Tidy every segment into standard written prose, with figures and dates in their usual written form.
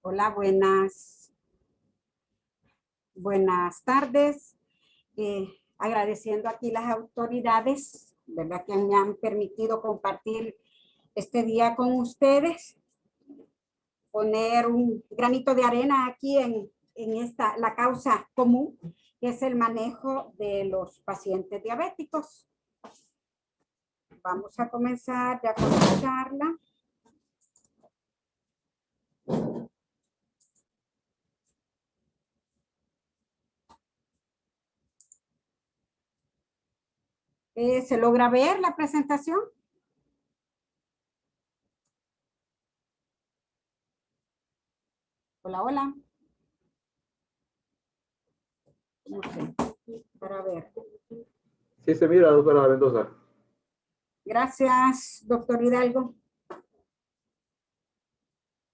Hola, buenas tardes. Agradeciendo aquí las autoridades, ¿verdad? Que me han permitido compartir este día con ustedes, poner un granito de arena aquí en la causa común, que es el manejo de los pacientes diabéticos. Vamos a comenzar ya con la charla. ¿Se logra ver la presentación? Hola, hola. No sé, para ver. Sí se mira, doctora Mendoza. Gracias, doctor Hidalgo.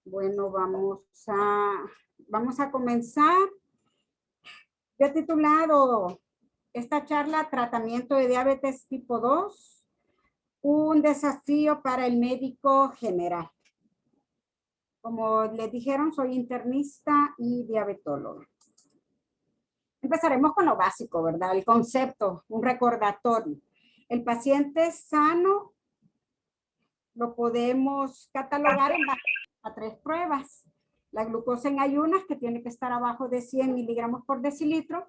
Bueno, vamos a comenzar. Yo he titulado esta charla Tratamiento de diabetes tipo 2, un desafío para el médico general. Como les dijeron, soy internista y diabetóloga. Empezaremos con lo básico, ¿verdad? El concepto, un recordatorio. El paciente sano lo podemos catalogar en base a 3 pruebas. La glucosa en ayunas, que tiene que estar abajo de 100 miligramos por decilitro.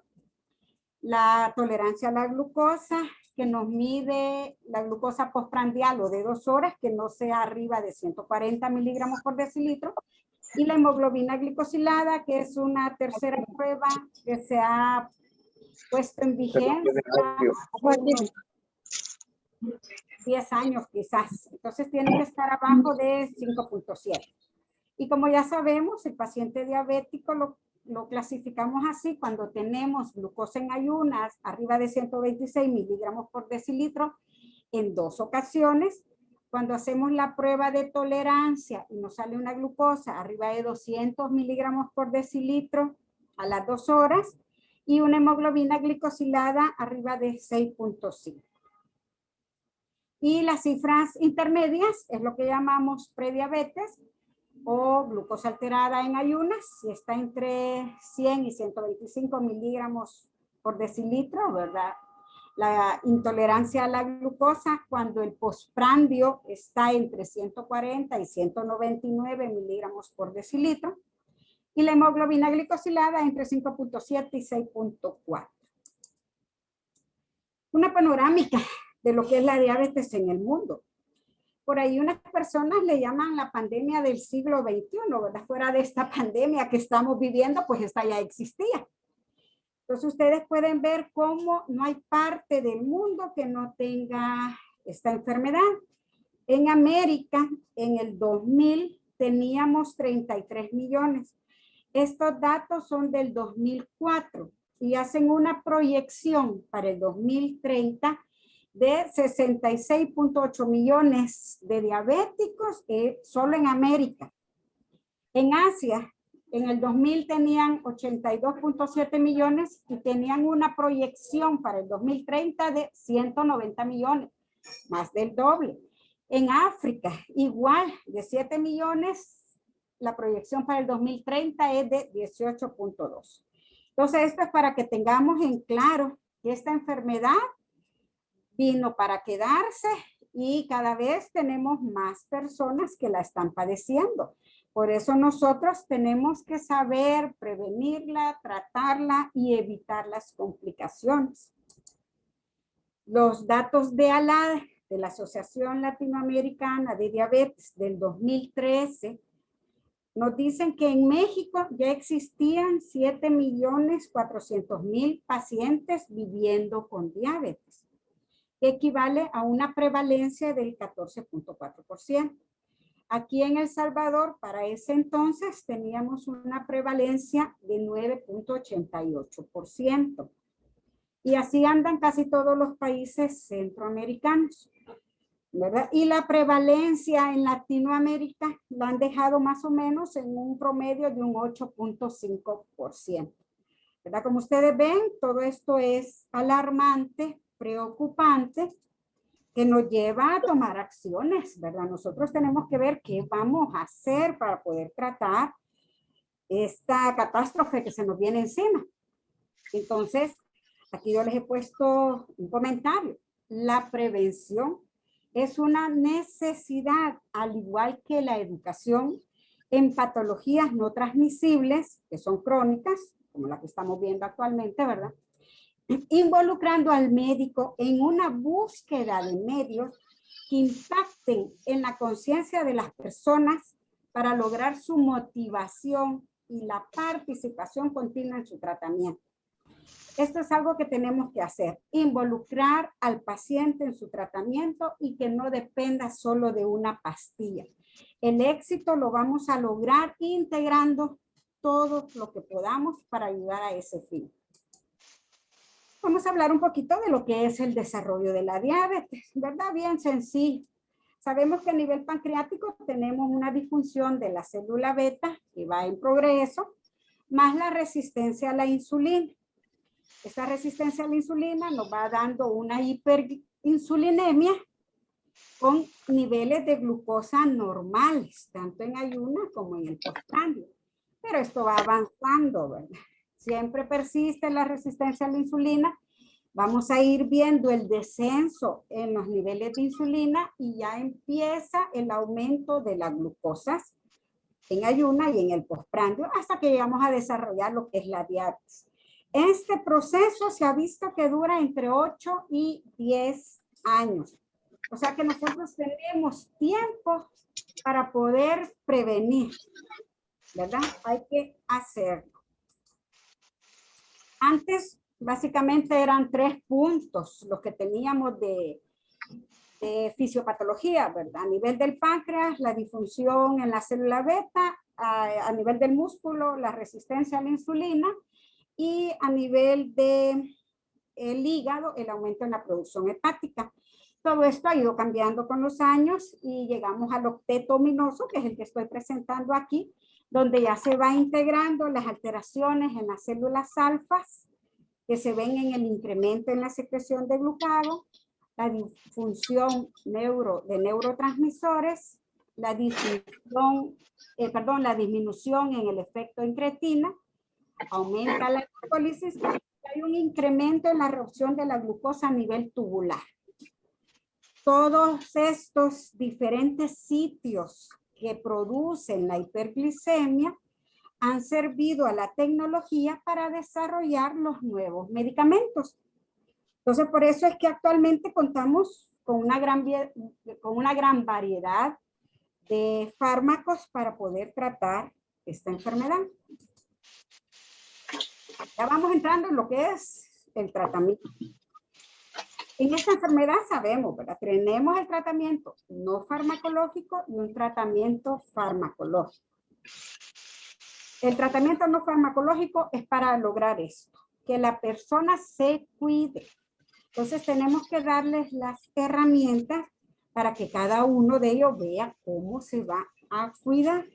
La tolerancia a la glucosa, que nos mide la glucosa postprandial o de 2 horas, que no sea arriba de 140 miligramos por decilitro. Y la hemoglobina glicosilada, que es una tercera prueba que se ha puesto en vigencia 10 años quizás. Entonces tiene que estar abajo de 5.7. Y como ya sabemos, el paciente diabético lo clasificamos así cuando tenemos glucosa en ayunas arriba de 126 miligramos por decilitro en 2 ocasiones. Cuando hacemos la prueba de tolerancia y nos sale una glucosa arriba de 200 miligramos por decilitro a las 2 horas y una hemoglobina glicosilada arriba de 6.5. Y las cifras intermedias es lo que llamamos prediabetes o glucosa alterada en ayunas, si está entre 100 y 125 miligramos por decilitro, ¿verdad? La intolerancia a la glucosa cuando el postprandio está entre 140 y 199 miligramos por decilitro y la hemoglobina glicosilada entre 5.7 y 6.4. Una panorámica de lo que es la diabetes en el mundo. Por ahí unas personas le llaman la pandemia del siglo XXI, ¿verdad? Fuera de esta pandemia que estamos viviendo, pues esta ya existía. Entonces ustedes pueden ver cómo no hay parte del mundo que no tenga esta enfermedad. En América, en el 2000, teníamos 33 millones. Estos datos son del 2004 y hacen una proyección para el 2030 de 66.8 millones de diabéticos solo en América. En Asia, en el 2000 tenían 82.7 millones y tenían una proyección para el 2030 de 190 millones, más del doble. En África, igual, de 7 millones, la proyección para el 2030 es de 18.2. Entonces, esto es para que tengamos en claro que esta enfermedad vino para quedarse y cada vez tenemos más personas que la están padeciendo. Por eso nosotros tenemos que saber prevenirla, tratarla y evitar las complicaciones. Los datos de ALAD, de la Asociación Latinoamericana de Diabetes del 2013, nos dicen que en México ya existían 7.400.000 pacientes viviendo con diabetes, que equivale a una prevalencia del 14.4%. Aquí en El Salvador, para ese entonces, teníamos una prevalencia de 9.88%. Y así andan casi todos los países centroamericanos, ¿verdad? Y la prevalencia en Latinoamérica la han dejado más o menos en un promedio de un 8.5%. ¿Verdad? Como ustedes ven, todo esto es alarmante, preocupante, que nos lleva a tomar acciones, ¿verdad? Nosotros tenemos que ver qué vamos a hacer para poder tratar esta catástrofe que se nos viene encima. Entonces, aquí yo les he puesto un comentario. La prevención es una necesidad, al igual que la educación en patologías no transmisibles, que son crónicas, como la que estamos viendo actualmente, ¿verdad? Involucrando al médico en una búsqueda de medios que impacten en la conciencia de las personas para lograr su motivación y la participación continua en su tratamiento. Esto es algo que tenemos que hacer, involucrar al paciente en su tratamiento y que no dependa solo de una pastilla. El éxito lo vamos a lograr integrando todo lo que podamos para ayudar a ese fin. Vamos a hablar un poquito de lo que es el desarrollo de la diabetes, ¿verdad? Bien sencillo. Sabemos que a nivel pancreático tenemos una disfunción de la célula beta que va en progreso, más la resistencia a la insulina. Esta resistencia a la insulina nos va dando una hiperinsulinemia con niveles de glucosa normales, tanto en ayuno como en el postprandio. Pero esto va avanzando, ¿verdad? Siempre persiste la resistencia a la insulina. Vamos a ir viendo el descenso en los niveles de insulina y ya empieza el aumento de las glucosas en ayuno y en el postprandio hasta que llegamos a desarrollar lo que es la diabetes. Este proceso se ha visto que dura entre 8 y 10 años. O sea que nosotros tenemos tiempo para poder prevenir, ¿verdad? Hay que hacerlo. Antes, básicamente eran 3 puntos los que teníamos de fisiopatología, ¿verdad? A nivel del páncreas, la disfunción en la célula beta, a nivel del músculo, la resistencia a la insulina, y a nivel del hígado, el aumento en la producción hepática. Todo esto ha ido cambiando con los años y llegamos al octeto ominoso, que es el que estoy presentando aquí, donde ya se va integrando las alteraciones en las células alfas, que se ven en el incremento en la secreción de glucagón, la disfunción de neurotransmisores, la disminución en el efecto incretina, aumenta la glucólisis, hay un incremento en la reducción de la glucosa a nivel tubular. Todos estos diferentes sitios que producen la hiperglicemia han servido a la tecnología para desarrollar los nuevos medicamentos. Entonces, por eso es que actualmente contamos con una gran variedad de fármacos para poder tratar esta enfermedad. Ya vamos entrando en lo que es el tratamiento. En esta enfermedad sabemos, ¿verdad? Tenemos el tratamiento no farmacológico y un tratamiento farmacológico. El tratamiento no farmacológico es para lograr esto, que la persona se cuide. Entonces tenemos que darles las herramientas para que cada uno de ellos vea cómo se va a cuidar.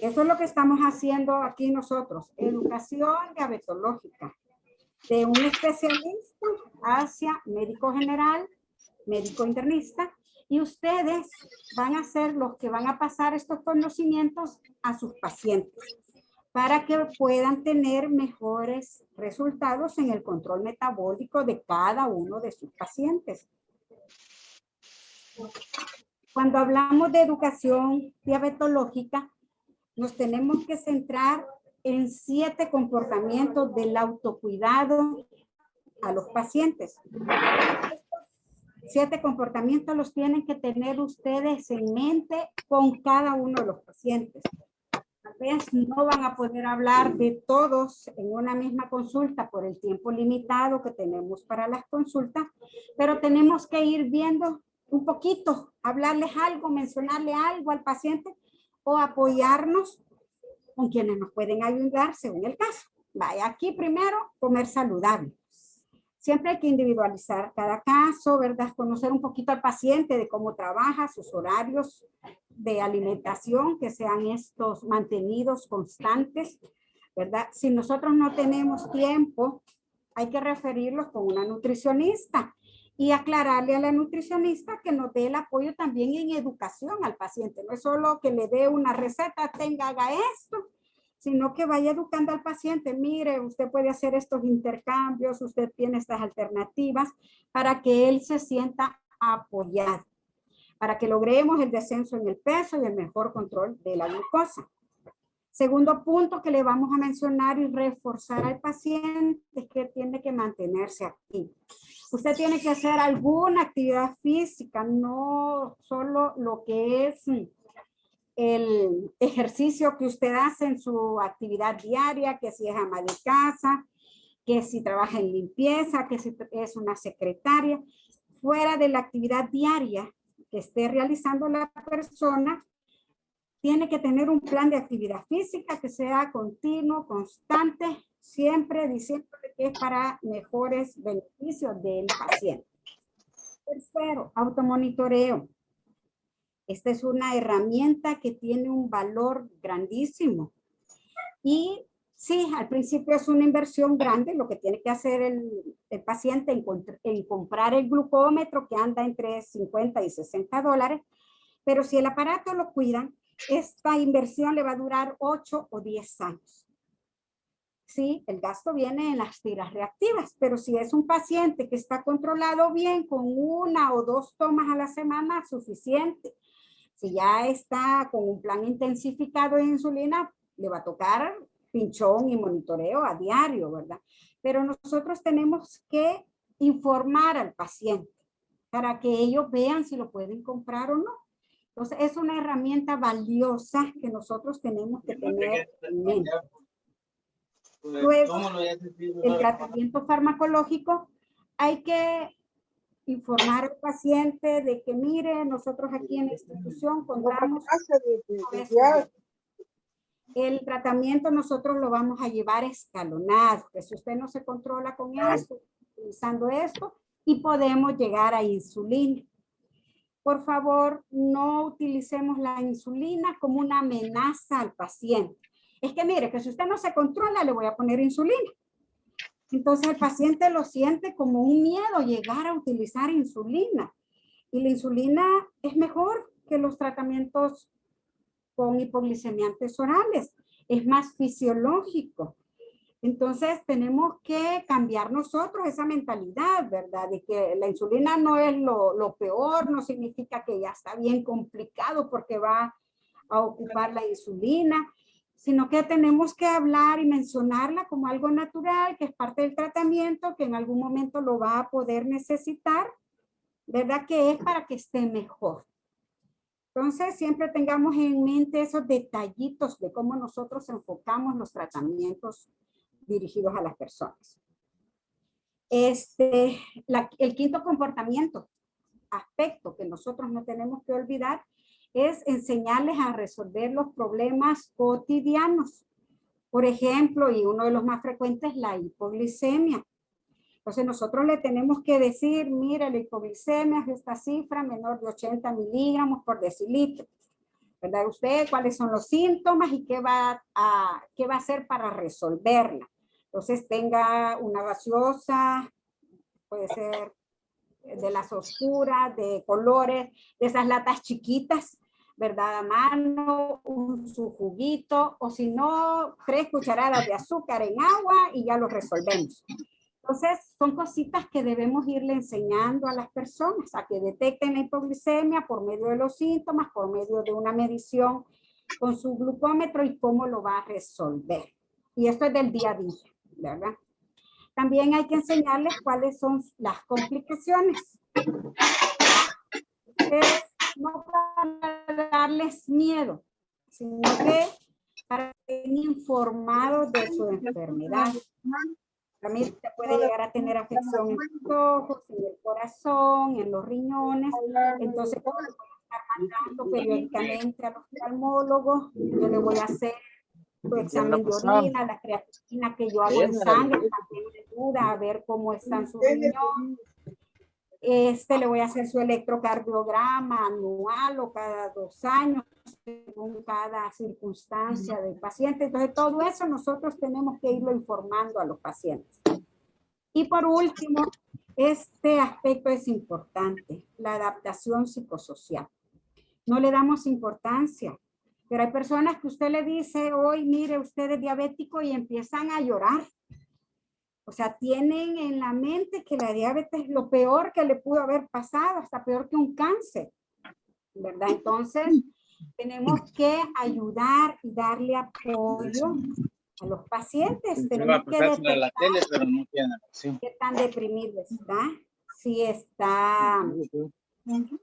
Eso es lo que estamos haciendo aquí nosotros, educación diabetológica, de un especialista hacia médico general, médico internista, y ustedes van a ser los que van a pasar estos conocimientos a sus pacientes para que puedan tener mejores resultados en el control metabólico de cada uno de sus pacientes. Cuando hablamos de educación diabetológica, nos tenemos que centrar en 7 comportamientos del autocuidado a los pacientes. Estos 7 comportamientos los tienen que tener ustedes en mente con cada uno de los pacientes. Tal vez no van a poder hablar de todos en una misma consulta por el tiempo limitado que tenemos para las consultas, pero tenemos que ir viendo un poquito, hablarles algo, mencionarle algo al paciente o apoyarnos con quienes nos pueden ayudar según el caso. Vaya, aquí primero, comer saludable. Siempre hay que individualizar cada caso, ¿verdad? Conocer un poquito al paciente de cómo trabaja, sus horarios de alimentación, que sean estos mantenidos constantes, ¿verdad? Si nosotros no tenemos tiempo, hay que referirlos con una nutricionista y aclararle a la nutricionista que nos dé el apoyo también en educación al paciente. No es solo que le dé una receta, haga esto, sino que vaya educando al paciente. Mire, usted puede hacer estos intercambios, usted tiene estas alternativas para que él se sienta apoyado, para que logremos el descenso en el peso y el mejor control de la glucosa. Segundo punto que le vamos a mencionar y reforzar al paciente es que tiene que mantenerse activo. Usted tiene que hacer alguna actividad física, no solo lo que es el ejercicio que usted hace en su actividad diaria, que si es ama de casa, que si trabaja en limpieza, que si es una secretaria. Fuera de la actividad diaria que esté realizando la persona, tiene que tener un plan de actividad física que sea continuo, constante, siempre diciéndole que es para mejores beneficios del paciente. Tercero, automonitoreo. Esta es una herramienta que tiene un valor grandísimo. Y sí, al principio es una inversión grande, lo que tiene que hacer el paciente en comprar el glucómetro, que anda entre 50 y 60 dólares, pero si el aparato lo cuidan, esta inversión le va a durar 8 o 10 años. Sí, el gasto viene en las tiras reactivas, pero si es un paciente que está controlado bien con 1 o 2 tomas a la semana, suficiente. Si ya está con un plan intensificado de insulina, le va a tocar pinchón y monitoreo a diario, ¿verdad? Pero nosotros tenemos que informar al paciente para que ellos vean si lo pueden comprar o no. Entonces, es una herramienta valiosa que nosotros tenemos que tener en mente. Luego, el tratamiento farmacológico, hay que informar al paciente de que, mire, nosotros aquí en la institución contamos el tratamiento, nosotros lo vamos a llevar escalonado, que si usted no se controla con esto, utilizando esto, y podemos llegar a insulina. Por favor, no utilicemos la insulina como una amenaza al paciente. Es que mire, que si usted no se controla, le voy a poner insulina. Entonces el paciente lo siente como un miedo llegar a utilizar insulina. Y la insulina es mejor que los tratamientos con hipoglicemiantes orales. Es más fisiológico. Entonces tenemos que cambiar nosotros esa mentalidad, ¿verdad? De que la insulina no es lo peor, no significa que ya está bien complicado porque va a ocupar la insulina, sino que tenemos que hablar y mencionarla como algo natural, que es parte del tratamiento, que en algún momento lo va a poder necesitar, ¿verdad? Que es para que esté mejor. Entonces, siempre tengamos en mente esos detallitos de cómo nosotros enfocamos los tratamientos dirigidos a las personas. El quinto comportamiento, aspecto que nosotros no tenemos que olvidar, es enseñarles a resolver los problemas cotidianos. Por ejemplo, y uno de los más frecuentes, la hipoglicemia. Entonces nosotros le tenemos que decir, mira, la hipoglicemia es esta cifra menor de 80 miligramos por decilitro. ¿Verdad? Usted, cuáles son los síntomas y qué va a hacer para resolverla. Entonces tenga una gaseosa, puede ser de las oscuras, de colores, de esas latas chiquitas, ¿verdad? A mano, su juguito, o si no, 3 cucharadas de azúcar en agua y ya lo resolvemos. Entonces, son cositas que debemos irle enseñando a las personas a que detecten la hipoglicemia por medio de los síntomas, por medio de una medición con su glucómetro y cómo lo va a resolver. Y esto es del día a día, ¿verdad? También hay que enseñarles cuáles son las complicaciones. No para darles miedo, sino que para que estén informados de su enfermedad. También se puede llegar a tener afección en los ojos, en el corazón, en los riñones. Entonces, voy a estar mandando periódicamente al oftalmólogo. Yo le voy a hacer su examen de orina, la creatina que yo hago en sangre, también me ayuda a ver cómo están sus riñones. Le voy a hacer su electrocardiograma anual o cada 2 años, según cada circunstancia del paciente. Entonces, todo eso nosotros tenemos que irlo informando a los pacientes. Y por último, Este aspecto es importante, la adaptación psicosocial. No le damos importancia, pero hay personas que usted le dice hoy, mire, usted es diabético y empiezan a llorar. O sea, tienen en la mente que la diabetes es lo peor que le pudo haber pasado, hasta peor que un cáncer, ¿verdad? Entonces, tenemos que ayudar y darle apoyo a los pacientes. Tenemos que detectar qué tan deprimido está, si está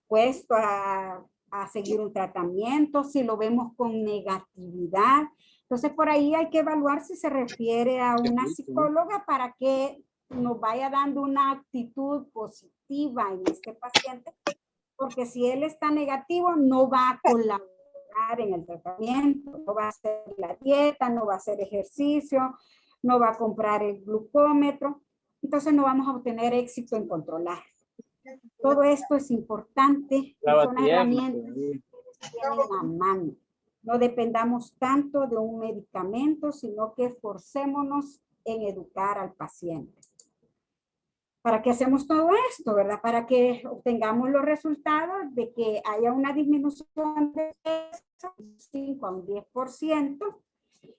puesto a seguir un tratamiento, si lo vemos con negatividad. Entonces, por ahí hay que evaluar si se refiere a una psicóloga para que nos vaya dando una actitud positiva en este paciente, porque si él está negativo, no va a colaborar en el tratamiento, no va a hacer la dieta, no va a hacer ejercicio, no va a comprar el glucómetro. Entonces, no vamos a obtener éxito en controlar. Todo esto es importante, son herramientas que tienen a mano. No dependamos tanto de un medicamento, sino que esforcémonos en educar al paciente. ¿Para qué hacemos todo esto, verdad? Para que obtengamos los resultados de que haya una disminución de peso, 5 a un 10%,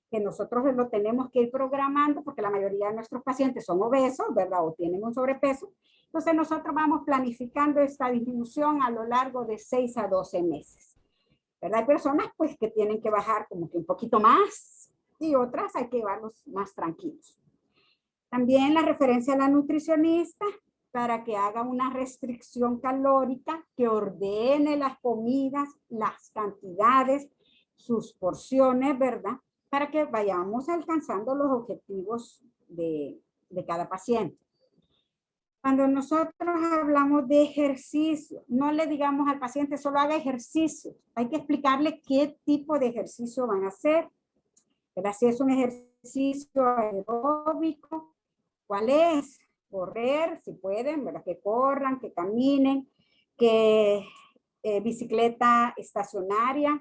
que nosotros lo tenemos que ir programando porque la mayoría de nuestros pacientes son obesos, ¿verdad? O tienen un sobrepeso. Entonces nosotros vamos planificando esta disminución a lo largo de 6 a 12 meses. ¿Verdad? Hay personas pues que tienen que bajar como que un poquito más y otras hay que llevarlos más tranquilos. También la referencia a la nutricionista para que haga una restricción calórica, que ordene las comidas, las cantidades, sus porciones, ¿verdad? Para que vayamos alcanzando los objetivos de cada paciente. Cuando nosotros hablamos de ejercicio, no le digamos al paciente solo haga ejercicio. Hay que explicarle qué tipo de ejercicio van a hacer. ¿Verdad? Si es un ejercicio aeróbico, ¿cuál es? Correr, si pueden, ¿verdad? Que corran, que caminen, que bicicleta estacionaria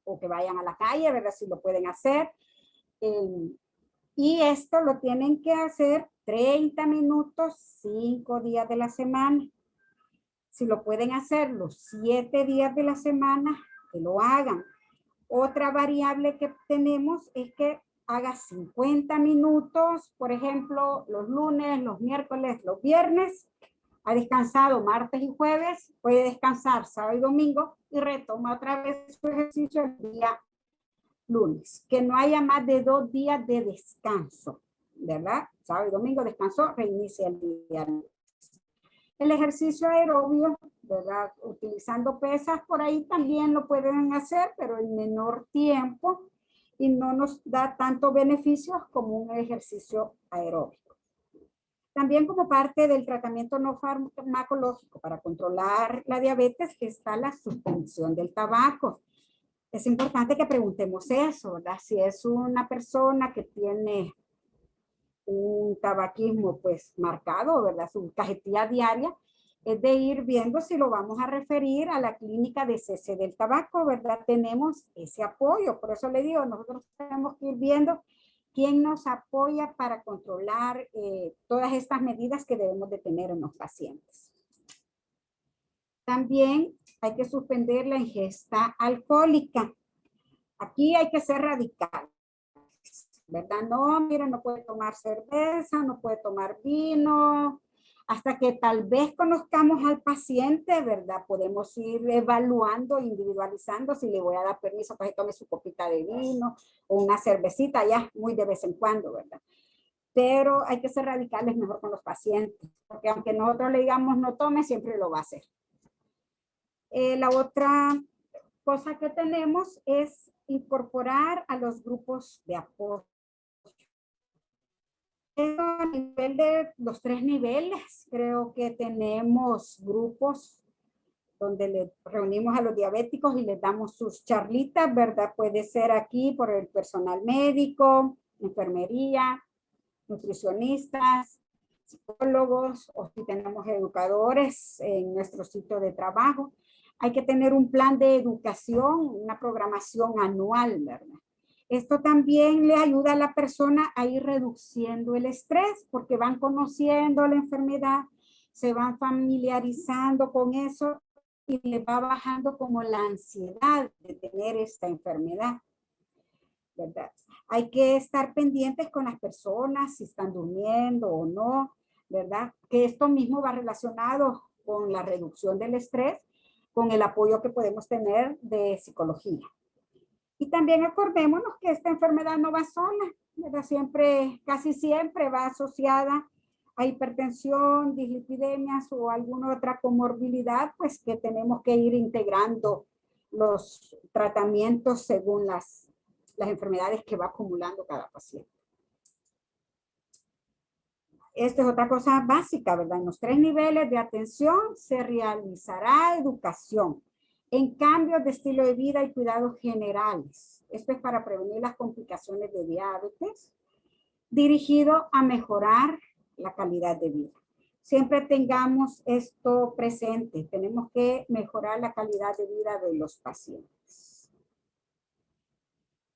o que vayan a la calle, ¿verdad? Si lo pueden hacer. Y esto lo tienen que hacer 30 minutos, 5 días de la semana. Si lo pueden hacer los 7 días de la semana, que lo hagan. Otra variable que tenemos es que haga 50 minutos, por ejemplo, los lunes, los miércoles, los viernes. Ha descansado martes y jueves, puede descansar sábado y domingo y retoma otra vez su ejercicio el día lunes, que no haya más de 2 días de descanso, ¿verdad? Sábado y domingo descansó, reinicia el día lunes. El ejercicio aerobio, ¿verdad? Utilizando pesas, por ahí también lo pueden hacer, pero en menor tiempo y no nos da tantos beneficios como un ejercicio aeróbico. También como parte del tratamiento no farmacológico para controlar la diabetes está la suspensión del tabaco. Es importante que preguntemos eso, ¿verdad? Si es una persona que tiene un tabaquismo pues marcado, ¿verdad? Su cajetilla diaria, es de ir viendo si lo vamos a referir a la clínica de cese del tabaco, ¿verdad? Tenemos ese apoyo, por eso le digo, nosotros tenemos que ir viendo quién nos apoya para controlar todas estas medidas que debemos de tener en los pacientes. También hay que suspender la ingesta alcohólica. Aquí hay que ser radical, ¿verdad? No, mira, no puede tomar cerveza, no puede tomar vino, hasta que tal vez conozcamos al paciente, ¿verdad? Podemos ir evaluando, individualizando si le voy a dar permiso para que tome su copita de vino o una cervecita, ya muy de vez en cuando, ¿verdad? Pero hay que ser radicales mejor con los pacientes, porque aunque nosotros le digamos no tome, siempre lo va a hacer. La otra cosa que tenemos es incorporar a los grupos de apoyo. A nivel de los 3 niveles, creo que tenemos grupos donde le reunimos a los diabéticos y les damos sus charlitas, ¿verdad? Puede ser aquí por el personal médico, enfermería, nutricionistas, psicólogos, o si tenemos educadores en nuestro sitio de trabajo. Hay que tener un plan de educación, una programación anual, ¿verdad? Esto también le ayuda a la persona a ir reduciendo el estrés porque van conociendo la enfermedad, se van familiarizando con eso y les va bajando como la ansiedad de tener esta enfermedad, ¿verdad? Hay que estar pendientes con las personas, si están durmiendo o no, ¿verdad? Que esto mismo va relacionado con la reducción del estrés, con el apoyo que podemos tener de psicología. Y también acordémonos que esta enfermedad no va sola, ¿verdad? Siempre, casi siempre va asociada a hipertensión, dislipidemias o alguna otra comorbilidad, pues que tenemos que ir integrando los tratamientos según las enfermedades que va acumulando cada paciente. Esto es otra cosa básica, ¿verdad? En los 3 niveles de atención se realizará educación en cambios de estilo de vida y cuidados generales. Esto es para prevenir las complicaciones de diabetes, dirigido a mejorar la calidad de vida. Siempre tengamos esto presente. Tenemos que mejorar la calidad de vida de los pacientes.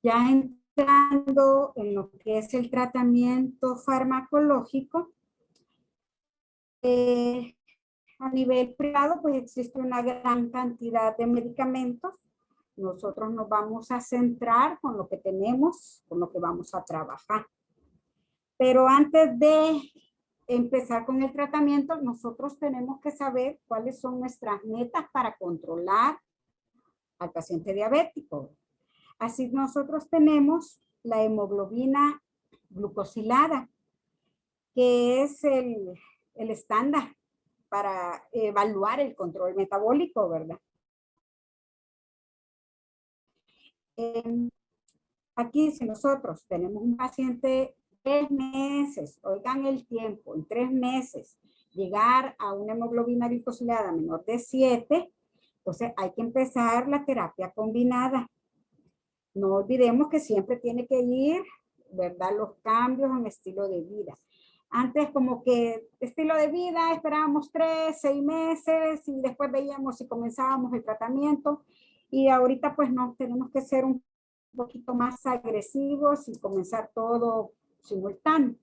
Ya entrando en lo que es el tratamiento farmacológico, a nivel privado, pues existe una gran cantidad de medicamentos. Nosotros nos vamos a centrar con lo que tenemos, con lo que vamos a trabajar. Pero antes de empezar con el tratamiento, nosotros tenemos que saber cuáles son nuestras metas para controlar al paciente diabético. Así nosotros tenemos la hemoglobina glucosilada, que es el estándar para evaluar el control metabólico, ¿verdad? Aquí, si nosotros tenemos un paciente 3 meses, oigan el tiempo, en 3 meses, llegar a una hemoglobina glicosilada menor de 7, entonces hay que empezar la terapia combinada. No olvidemos que siempre tiene que ir, ¿verdad? Los cambios en estilo de vida. Antes como que estilo de vida esperábamos 3, 6 meses y después veíamos si comenzábamos el tratamiento y ahorita pues no, tenemos que ser un poquito más agresivos y comenzar todo simultáneo.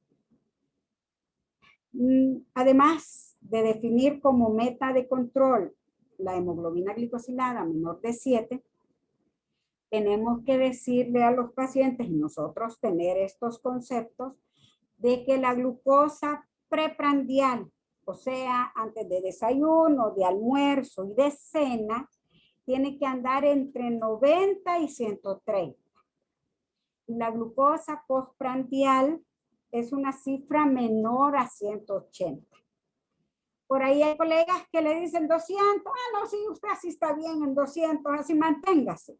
Además de definir como meta de control la hemoglobina glicosilada menor de 7, tenemos que decirle a los pacientes y nosotros tener estos conceptos de que la glucosa preprandial, o sea, antes de desayuno, de almuerzo y de cena, tiene que andar entre 90 y 130. La glucosa postprandial es una cifra menor a 180. Por ahí hay colegas que le dicen 200, no, sí, usted así está bien en 200, así manténgase.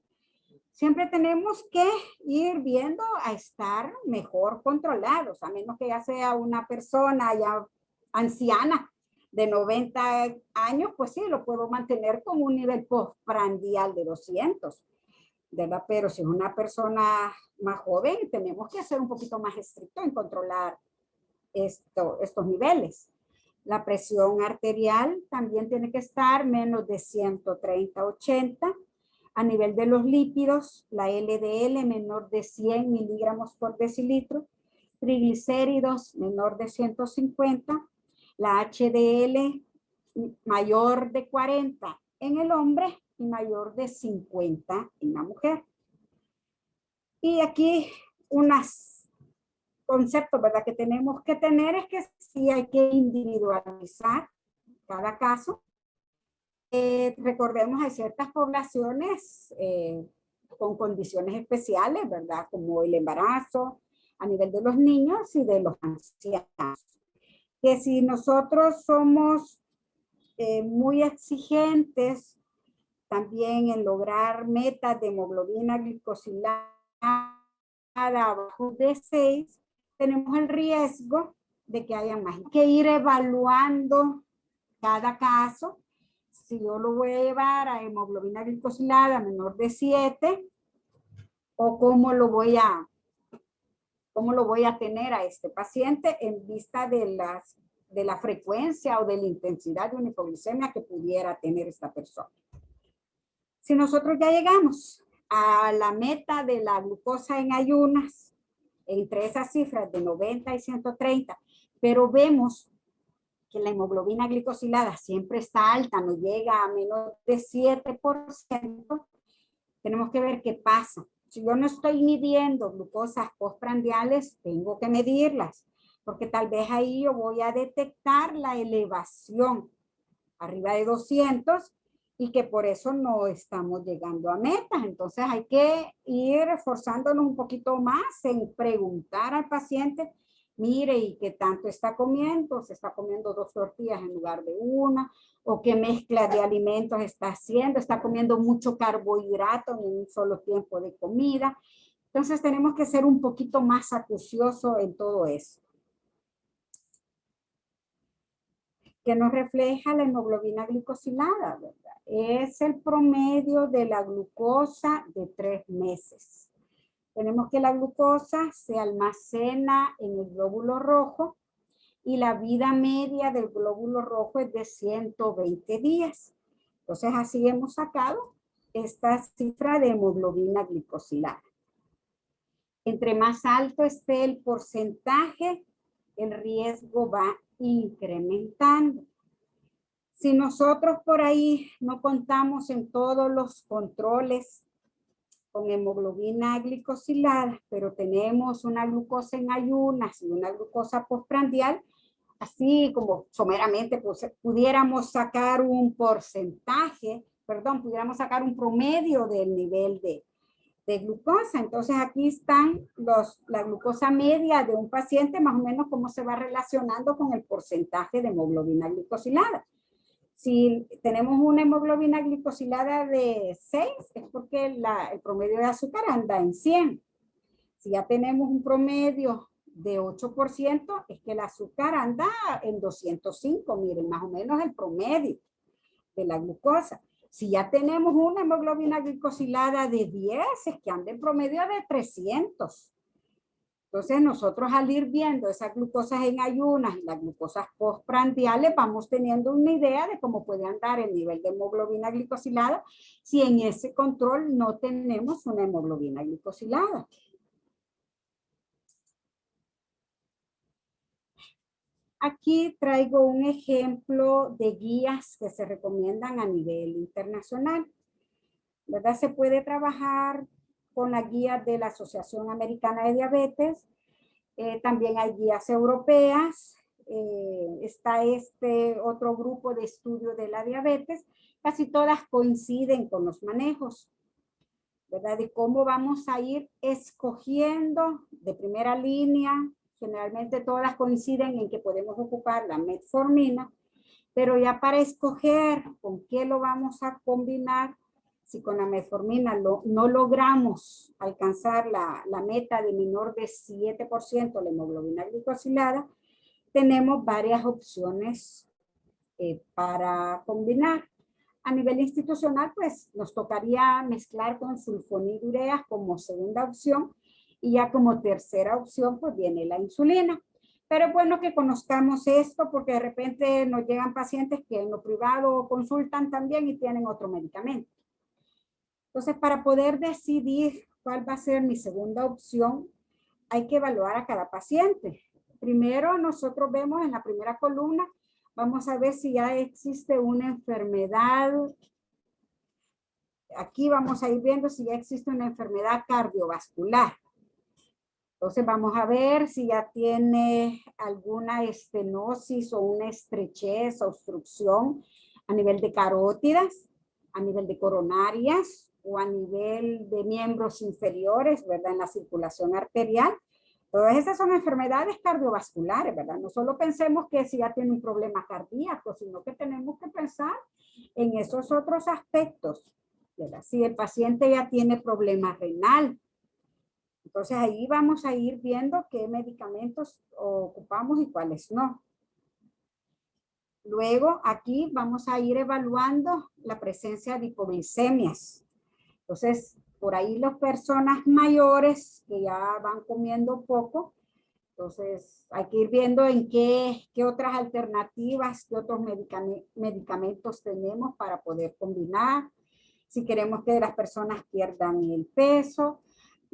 Siempre tenemos que ir viendo a estar mejor controlados, a menos que ya sea una persona ya anciana de 90 años, pues sí, lo puedo mantener con un nivel postprandial de 200, ¿verdad? Pero si es una persona más joven, tenemos que ser un poquito más estricto en controlar estos niveles. La presión arterial también tiene que estar menos de 130/80. A nivel de los lípidos, la LDL menor de 100 miligramos por decilitro, triglicéridos menor de 150, la HDL mayor de 40 en el hombre y mayor de 50 en la mujer. Y aquí unos conceptos, ¿verdad?, que tenemos que tener es que sí hay que individualizar cada caso. Recordemos, hay ciertas poblaciones con condiciones especiales, ¿verdad? Como el embarazo a nivel de los niños y de los ancianos. Que si nosotros somos muy exigentes también en lograr metas de hemoglobina glicosilada abajo de 6, tenemos el riesgo de que haya más. Hay que ir evaluando cada caso. Si yo lo voy a llevar a hemoglobina glicosilada menor de 7, o cómo lo voy a tener a este paciente en vista de la frecuencia o de la intensidad de una hipoglicemia que pudiera tener esta persona. Si nosotros ya llegamos a la meta de la glucosa en ayunas, entre esas cifras de 90 y 130, pero vemos que la hemoglobina glicosilada siempre está alta, no llega a menos de 7%, tenemos que ver qué pasa. Si yo no estoy midiendo glucosas postprandiales, tengo que medirlas, porque tal vez ahí yo voy a detectar la elevación arriba de 200 y que por eso no estamos llegando a metas. Entonces hay que ir esforzándonos un poquito más en preguntar al paciente, mire, ¿y qué tanto está comiendo? ¿Se está comiendo 2 tortillas en lugar de una? ¿O qué mezcla de alimentos está haciendo? ¿Está comiendo mucho carbohidrato en un solo tiempo de comida? Entonces tenemos que ser un poquito más acuciosos en todo eso. Que nos refleja la hemoglobina glicosilada, ¿verdad? Es el promedio de la glucosa de 3 meses. Tenemos que la glucosa se almacena en el glóbulo rojo y la vida media del glóbulo rojo es de 120 días. Entonces, así hemos sacado esta cifra de hemoglobina glicosilada. Entre más alto esté el porcentaje, el riesgo va incrementando. Si nosotros por ahí no contamos en todos los controles con hemoglobina glicosilada, pero tenemos una glucosa en ayunas y una glucosa postprandial, así como someramente pues, pudiéramos sacar un porcentaje, pudiéramos sacar un promedio del nivel de glucosa. Entonces aquí están la glucosa media de un paciente, más o menos cómo se va relacionando con el porcentaje de hemoglobina glicosilada. Si tenemos una hemoglobina glicosilada de 6, es porque el promedio de azúcar anda en 100. Si ya tenemos un promedio de 8%, es que el azúcar anda en 205, miren, más o menos el promedio de la glucosa. Si ya tenemos una hemoglobina glicosilada de 10, es que anda en promedio de 300. Entonces nosotros al ir viendo esas glucosas en ayunas y las glucosas postprandiales vamos teniendo una idea de cómo puede andar el nivel de hemoglobina glicosilada si en ese control no tenemos una hemoglobina glicosilada. Aquí traigo un ejemplo de guías que se recomiendan a nivel internacional. ¿Verdad? Se puede trabajar con la guía de la Asociación Americana de Diabetes. También hay guías europeas. Está este otro grupo de estudio de la diabetes. Casi todas coinciden con los manejos, ¿verdad? De cómo vamos a ir escogiendo de primera línea. Generalmente todas coinciden en que podemos ocupar la metformina, pero ya para escoger con qué lo vamos a combinar, si con la metformina no logramos alcanzar la meta de menor de 7% la hemoglobina glicosilada, tenemos varias opciones para combinar. A nivel institucional, pues nos tocaría mezclar con sulfonilureas como segunda opción y ya como tercera opción pues viene la insulina. Pero es bueno que conozcamos esto porque de repente nos llegan pacientes que en lo privado consultan también y tienen otro medicamento. Entonces, para poder decidir cuál va a ser mi segunda opción, hay que evaluar a cada paciente. Primero, nosotros vemos en la primera columna, vamos a ver si ya existe una enfermedad. Aquí vamos a ir viendo si ya existe una enfermedad cardiovascular. Entonces vamos a ver si ya tiene alguna estenosis o una estrechez, obstrucción a nivel de carótidas, a nivel de coronarias o a nivel de miembros inferiores, ¿verdad? En la circulación arterial. Todas esas son enfermedades cardiovasculares, ¿verdad? No solo pensemos que si ya tiene un problema cardíaco, sino que tenemos que pensar en esos otros aspectos, ¿verdad? Si el paciente ya tiene problema renal, entonces ahí vamos a ir viendo qué medicamentos ocupamos y cuáles no. Luego aquí vamos a ir evaluando la presencia de hipoglicemias. Entonces, por ahí las personas mayores que ya van comiendo poco, entonces hay que ir viendo en qué otras alternativas, qué otros medicamentos tenemos para poder combinar. Si queremos que las personas pierdan el peso.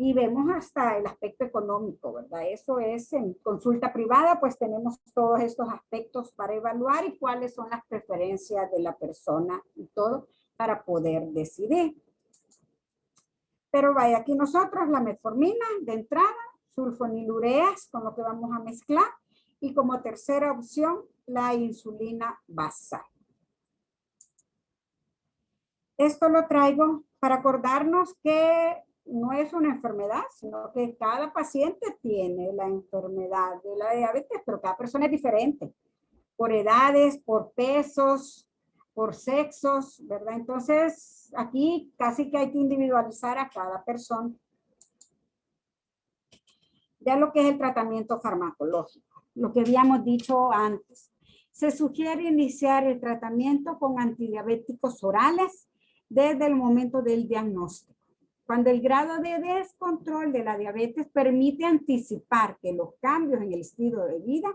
Y vemos hasta el aspecto económico, ¿verdad? Eso es en consulta privada, pues tenemos todos estos aspectos para evaluar y cuáles son las preferencias de la persona y todo para poder decidir. Pero vaya, aquí nosotros la metformina de entrada, sulfonilureas con lo que vamos a mezclar y como tercera opción la insulina basal. Esto lo traigo para acordarnos que no es una enfermedad, sino que cada paciente tiene la enfermedad de la diabetes, pero cada persona es diferente, por edades, por pesos, por sexos, ¿verdad? Entonces, aquí casi que hay que individualizar a cada persona. Ya lo que es el tratamiento farmacológico, lo que habíamos dicho antes. Se sugiere iniciar el tratamiento con antidiabéticos orales desde el momento del diagnóstico. Cuando el grado de descontrol de la diabetes permite anticipar que los cambios en el estilo de vida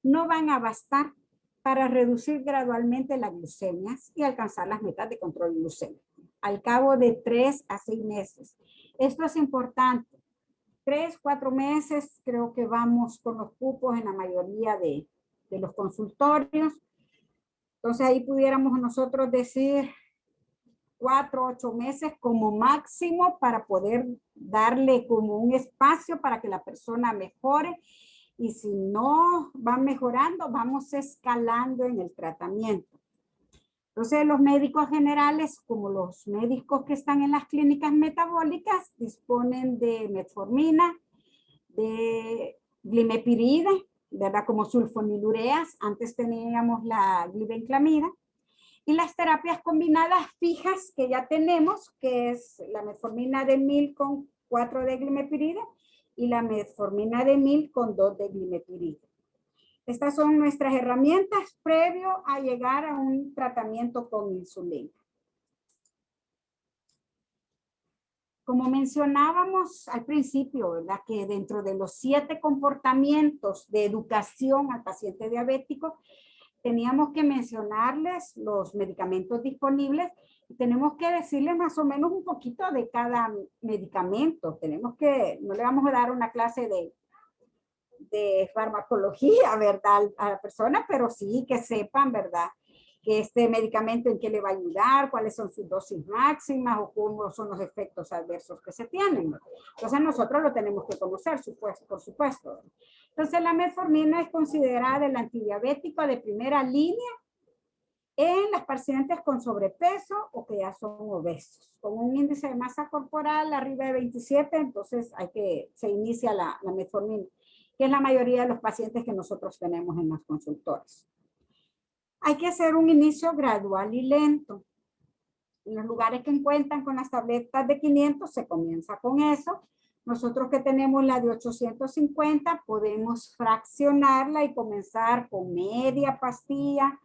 no van a bastar para reducir gradualmente las glucemias y alcanzar las metas de control glucémico al cabo de 3 a 6 meses. Esto es importante. 3, 4 meses creo que vamos con los cupos en la mayoría de los consultorios. Entonces ahí pudiéramos nosotros decir 4, 8 meses como máximo para poder darle como un espacio para que la persona mejore. Y si no van mejorando, vamos escalando en el tratamiento. Entonces los médicos generales, como los médicos que están en las clínicas metabólicas, disponen de metformina, de glimepiride, ¿verdad? Como sulfonilureas. Antes teníamos la glibenclamida. Y las terapias combinadas fijas que ya tenemos, que es la metformina de 1000 con 4 de glimepiride y la metformina de 1000 con 2 de glimepiride. Estas son nuestras herramientas previo a llegar a un tratamiento con insulina. Como mencionábamos al principio, ¿verdad? Que dentro de los 7 comportamientos de educación al paciente diabético, teníamos que mencionarles los medicamentos disponibles y tenemos que decirles más o menos un poquito de cada medicamento. No le vamos a dar una clase de farmacología, ¿verdad? A la persona, pero sí que sepan, ¿verdad? Que este medicamento en qué le va a ayudar, cuáles son sus dosis máximas o cómo son los efectos adversos que se tienen. Entonces nosotros lo tenemos que conocer, por supuesto. Entonces la metformina es considerada el antidiabético de primera línea en las pacientes con sobrepeso o que ya son obesos. Con un índice de masa corporal arriba de 27, entonces se inicia la metformina, que es la mayoría de los pacientes que nosotros tenemos en los consultorios. Hay que hacer un inicio gradual y lento. En los lugares que cuentan con las tabletas de 500 se comienza con eso. Nosotros que tenemos la de 850 podemos fraccionarla y comenzar con media pastilla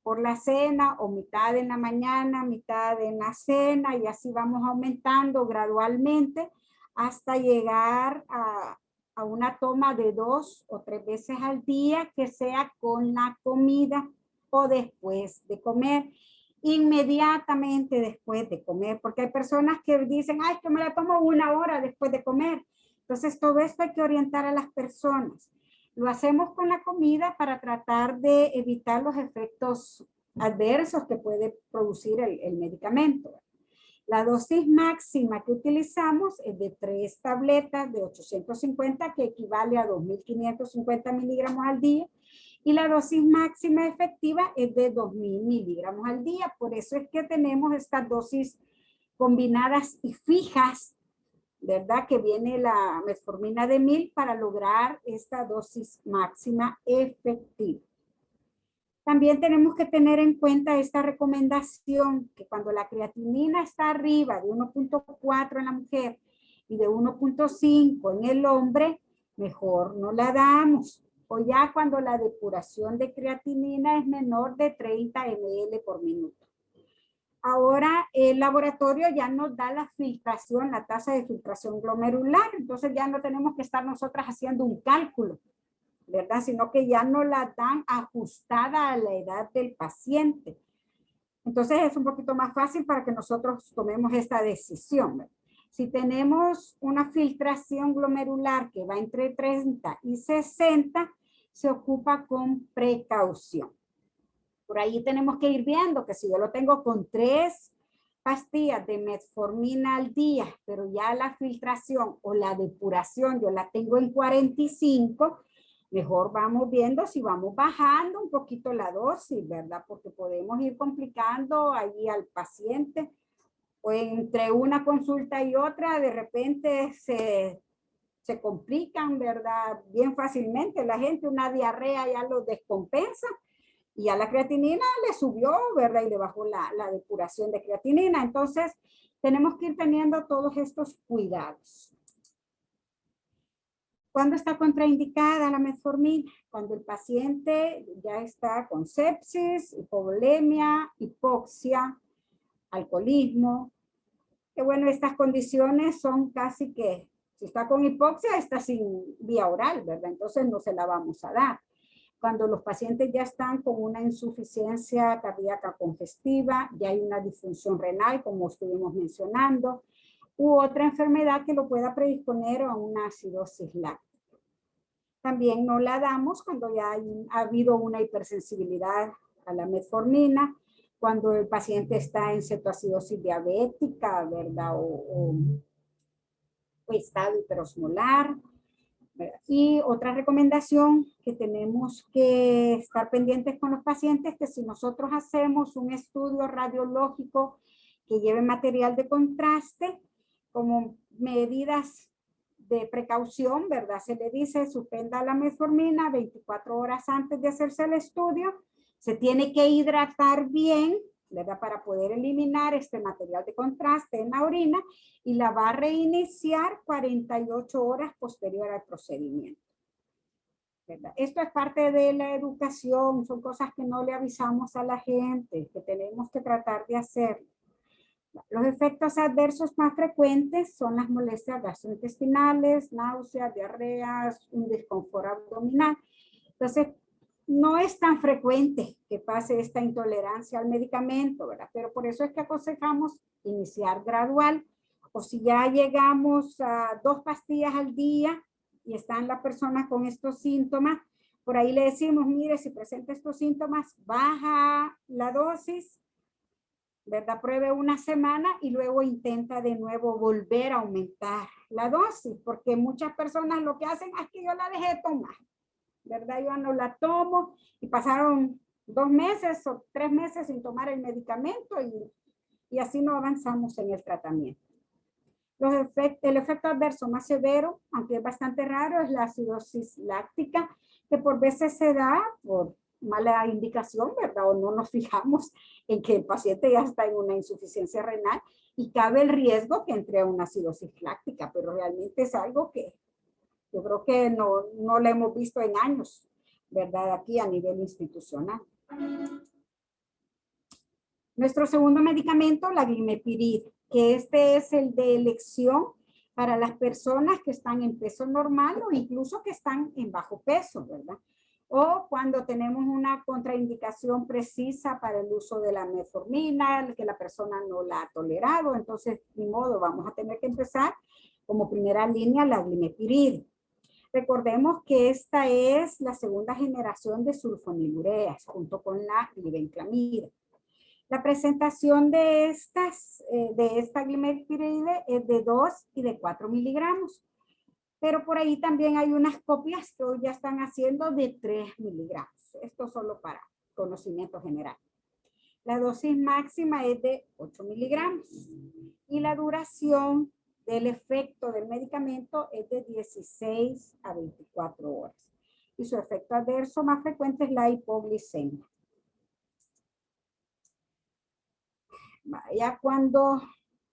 por la cena o mitad en la mañana, mitad en la cena y así vamos aumentando gradualmente hasta llegar a una toma de 2 o 3 veces al día que sea con la comida o después de comer, inmediatamente después de comer, porque hay personas que dicen, ay, que me la tomo 1 hora después de comer. Entonces todo esto hay que orientar a las personas. Lo hacemos con la comida para tratar de evitar los efectos adversos que puede producir el medicamento. La dosis máxima que utilizamos es de 3 tabletas de 850, que equivale a 2.550 miligramos al día. Y la dosis máxima efectiva es de 2.000 miligramos al día. Por eso es que tenemos estas dosis combinadas y fijas, ¿verdad? Que viene la metformina de 1000 para lograr esta dosis máxima efectiva. También tenemos que tener en cuenta esta recomendación que cuando la creatinina está arriba de 1.4 en la mujer y de 1.5 en el hombre, mejor no la damos. O ya cuando la depuración de creatinina es menor de 30 ml por minuto. Ahora el laboratorio ya nos da la filtración, la tasa de filtración glomerular, entonces ya no tenemos que estar nosotras haciendo un cálculo, ¿verdad? Sino que ya nos la dan ajustada a la edad del paciente. Entonces es un poquito más fácil para que nosotros tomemos esta decisión, ¿verdad? Si tenemos una filtración glomerular que va entre 30 y 60, se ocupa con precaución. Por ahí tenemos que ir viendo que si yo lo tengo con 3 pastillas de metformina al día, pero ya la filtración o la depuración yo la tengo en 45, mejor vamos viendo si vamos bajando un poquito la dosis, ¿verdad? Porque podemos ir complicando ahí al paciente. O entre una consulta y otra, de repente se complican, ¿verdad? Bien fácilmente. La gente, una diarrea ya lo descompensa y a la creatinina le subió, ¿verdad? Y le bajó la depuración de creatinina. Entonces, tenemos que ir teniendo todos estos cuidados. ¿Cuándo está contraindicada la metformina? Cuando el paciente ya está con sepsis, hipovolemia, hipoxia, alcoholismo. Que bueno, estas condiciones son casi que, si está con hipoxia, está sin vía oral, ¿verdad? Entonces no se la vamos a dar. Cuando los pacientes ya están con una insuficiencia cardíaca congestiva, ya hay una disfunción renal, como estuvimos mencionando, u otra enfermedad que lo pueda predisponer a una acidosis láctica. También no la damos cuando ya ha habido una hipersensibilidad a la metformina, cuando el paciente está en cetoacidosis diabética, ¿verdad? O estado hiperosmolar. ¿Verdad? Y otra recomendación que tenemos que estar pendientes con los pacientes, que si nosotros hacemos un estudio radiológico que lleve material de contraste, como medidas de precaución, ¿verdad? Se le dice suspenda la metformina 24 horas antes de hacerse el estudio, se tiene que hidratar bien, ¿verdad? Para poder eliminar este material de contraste en la orina y la va a reiniciar 48 horas posterior al procedimiento. ¿Verdad? Esto es parte de la educación, son cosas que no le avisamos a la gente, que tenemos que tratar de hacer. Los efectos adversos más frecuentes son las molestias gastrointestinales, náuseas, diarreas, un desconfort abdominal. Entonces, no es tan frecuente que pase esta intolerancia al medicamento, ¿verdad? Pero por eso es que aconsejamos iniciar gradual. O si ya llegamos a 2 pastillas al día y están las personas con estos síntomas, por ahí le decimos, mire, si presenta estos síntomas, baja la dosis, ¿verdad? Pruebe una semana y luego intenta de nuevo volver a aumentar la dosis, porque muchas personas lo que hacen es que yo la dejé de tomar, ¿verdad? Yo no la tomo y pasaron 2 meses o 3 meses sin tomar el medicamento y así no avanzamos en el tratamiento. El efecto adverso más severo, aunque es bastante raro, es la acidosis láctica, que por veces se da por mala indicación, ¿verdad? O no nos fijamos en que el paciente ya está en una insuficiencia renal y cabe el riesgo que entre a una acidosis láctica, pero realmente es algo que yo creo que no lo hemos visto en años, ¿verdad? Aquí a nivel institucional. Nuestro segundo medicamento, la glimepirid, que este es el de elección para las personas que están en peso normal o incluso que están en bajo peso, ¿verdad? O cuando tenemos una contraindicación precisa para el uso de la metformina, que la persona no la ha tolerado, entonces, ni modo, vamos a tener que empezar como primera línea la glimepirid. Recordemos que esta es la segunda generación de sulfonilureas junto con la glibenclamida. La presentación de esta glimepirid es de 2 y de 4 miligramos. Pero por ahí también hay unas copias que hoy ya están haciendo de 3 miligramos. Esto solo para conocimiento general. La dosis máxima es de 8 miligramos. Y la duración del efecto del medicamento es de 16 a 24 horas. Y su efecto adverso más frecuente es la hipoglicemia. Ya cuando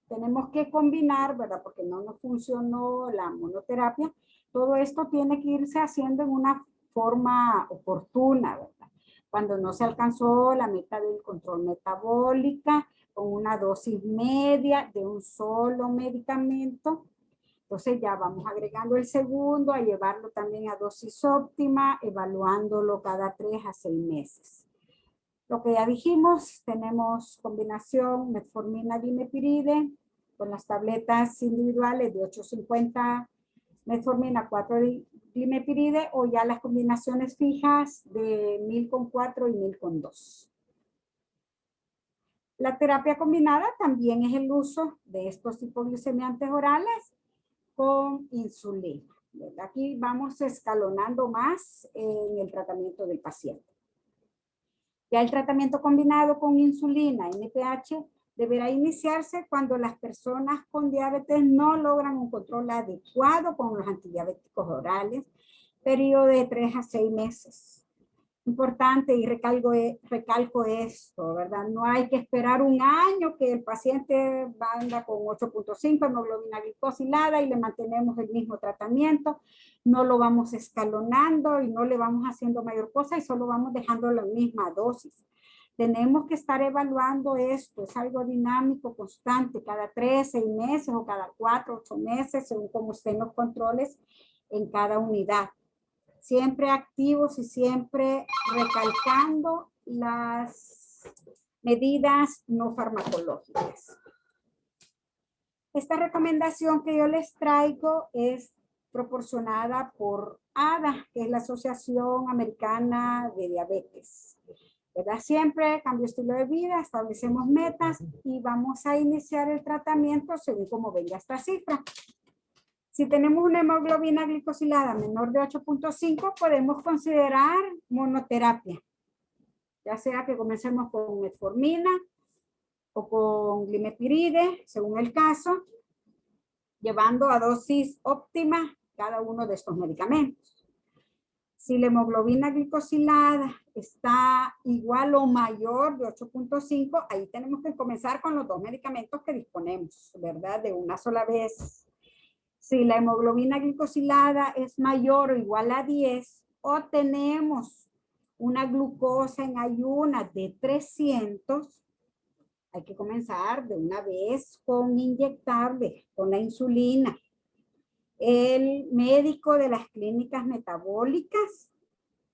tenemos que combinar, ¿verdad? Porque no nos funcionó la monoterapia, todo esto tiene que irse haciendo en una forma oportuna, ¿verdad? Cuando no se alcanzó la meta del control metabólica, con una dosis media de un solo medicamento, entonces ya vamos agregando el segundo, a llevarlo también a dosis óptima, evaluándolo cada 3 a 6 meses. Lo que ya dijimos, tenemos combinación metformina-glimepirid, con las tabletas individuales de 850 metformina, 4 glimepiride, o ya las combinaciones fijas de 1000 con 4 y 1000 con 2. La terapia combinada también es el uso de estos hipoglucemiantes orales con insulina. Aquí vamos escalonando más en el tratamiento del paciente. Ya el tratamiento combinado con insulina, NPH, deberá iniciarse cuando las personas con diabetes no logran un control adecuado con los antidiabéticos orales, periodo de 3 a 6 meses. Importante, y recalco esto, ¿verdad? No hay que esperar un año que el paciente anda con 8.5 hemoglobina glicosilada y le mantenemos el mismo tratamiento. No lo vamos escalonando y no le vamos haciendo mayor cosa y solo vamos dejando la misma dosis. Tenemos que estar evaluando esto, es algo dinámico, constante, cada 3, 6 meses o cada 4, 8 meses, según como estén los controles en cada unidad. Siempre activos y siempre recalcando las medidas no farmacológicas. Esta recomendación que yo les traigo es proporcionada por ADA, que es la Asociación Americana de Diabetes. ¿Verdad? Siempre cambio estilo de vida, establecemos metas y vamos a iniciar el tratamiento según como venga esta cifra. Si tenemos una hemoglobina glicosilada menor de 8.5, podemos considerar monoterapia. Ya sea que comencemos con metformina o con glimepiride, según el caso, llevando a dosis óptima cada uno de estos medicamentos. Si la hemoglobina glicosilada está igual o mayor de 8.5, ahí tenemos que comenzar con los 2 medicamentos que disponemos, ¿verdad? De una sola vez. Si la hemoglobina glicosilada es mayor o igual a 10, o tenemos una glucosa en ayunas de 300, hay que comenzar de una vez con inyectable, con la insulina. El médico de las clínicas metabólicas,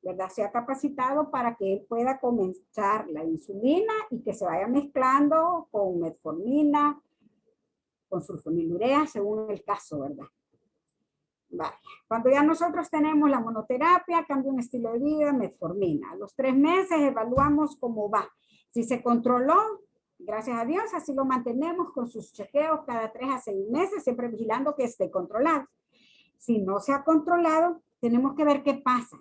¿verdad?, se ha capacitado para que él pueda comenzar la insulina y que se vaya mezclando con metformina, con sulfonilurea, según el caso, ¿verdad? Vale. Cuando ya nosotros tenemos la monoterapia, cambio un estilo de vida, metformina. A los 3 meses evaluamos cómo va. Si se controló, gracias a Dios, así lo mantenemos con sus chequeos cada 3 a 6 meses, siempre vigilando que esté controlado. Si no se ha controlado, tenemos que ver qué pasa.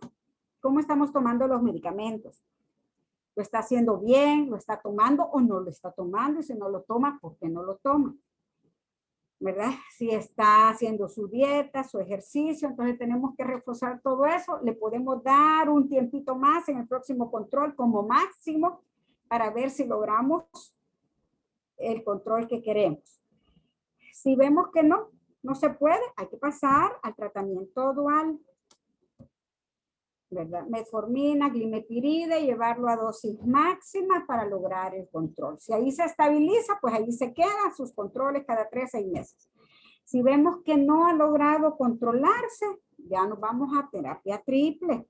¿Cómo estamos tomando los medicamentos? ¿Lo está haciendo bien? ¿Lo está tomando o no lo está tomando? Y si no lo toma, ¿por qué no lo toma? ¿Verdad? Si está haciendo su dieta, su ejercicio, entonces tenemos que reforzar todo eso. Le podemos dar un tiempito más en el próximo control como máximo para ver si logramos el control que queremos. Si vemos que no se puede, hay que pasar al tratamiento dual, ¿verdad? Metformina, glimepiride, llevarlo a dosis máxima para lograr el control. Si ahí se estabiliza, pues ahí se quedan sus controles cada 3 a 6 meses. Si vemos que no ha logrado controlarse, ya nos vamos a terapia triple,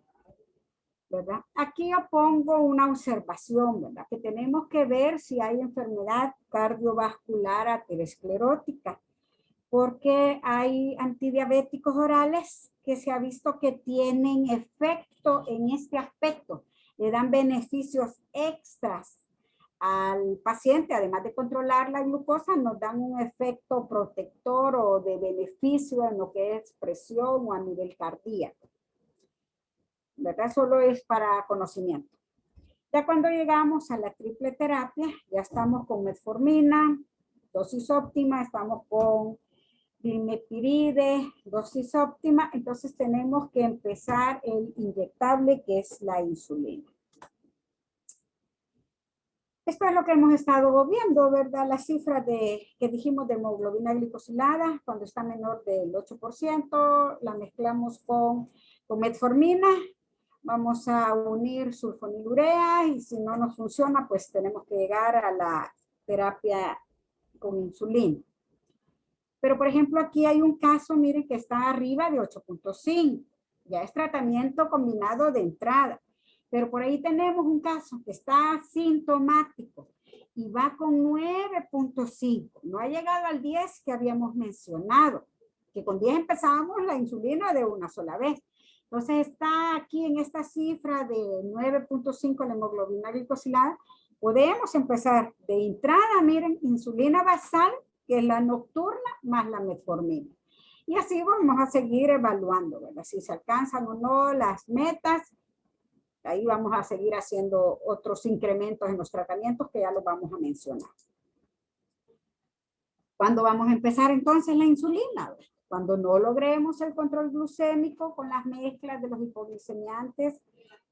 ¿verdad? Aquí yo pongo una observación, ¿verdad? Que tenemos que ver si hay enfermedad cardiovascular aterosclerótica, porque hay antidiabéticos orales que se ha visto que tienen efecto en este aspecto, le dan beneficios extras al paciente, además de controlar la glucosa, nos dan un efecto protector o de beneficio en lo que es presión o a nivel cardíaco. ¿Verdad? Solo es para conocimiento. Ya cuando llegamos a la triple terapia, ya estamos con metformina, dosis óptima, estamos con glimepiride, dosis óptima, entonces tenemos que empezar el inyectable, que es la insulina. Esto es lo que hemos estado viendo, ¿verdad? Las cifras que dijimos de hemoglobina glicosilada, cuando está menor del 8%, la mezclamos con metformina, vamos a unir sulfonilurea y si no nos funciona, pues tenemos que llegar a la terapia con insulina. Pero, por ejemplo, aquí hay un caso, miren, que está arriba de 8.5. Ya es tratamiento combinado de entrada. Pero por ahí tenemos un caso que está asintomático y va con 9.5. No ha llegado al 10 que habíamos mencionado, que con 10 empezábamos la insulina de una sola vez. Entonces está aquí en esta cifra de 9.5 la hemoglobina glicosilada. Podemos empezar de entrada, miren, insulina basal, que es la nocturna, más la metformina. Y así vamos a seguir evaluando, ¿verdad? Si se alcanzan o no las metas. Ahí vamos a seguir haciendo otros incrementos en los tratamientos que ya los vamos a mencionar. ¿Cuándo vamos a empezar entonces la insulina? Cuando no logremos el control glucémico con las mezclas de los hipoglicemiantes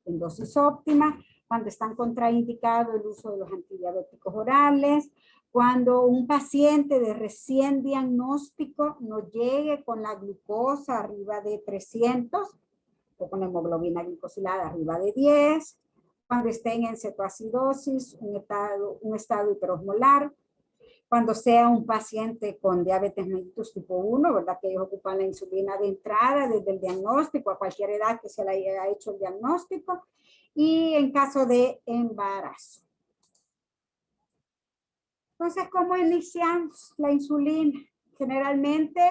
en dosis óptima, cuando están contraindicados el uso de los antidiabéticos orales, cuando un paciente de recién diagnóstico no llegue con la glucosa arriba de 300 o con la hemoglobina glicosilada arriba de 10, cuando estén en cetoacidosis, un estado hiperosmolar, cuando sea un paciente con diabetes mellitus tipo 1, ¿verdad? Que ellos ocupan la insulina de entrada desde el diagnóstico a cualquier edad que se le haya hecho el diagnóstico, y en caso de embarazo. Entonces, ¿cómo iniciamos la insulina? Generalmente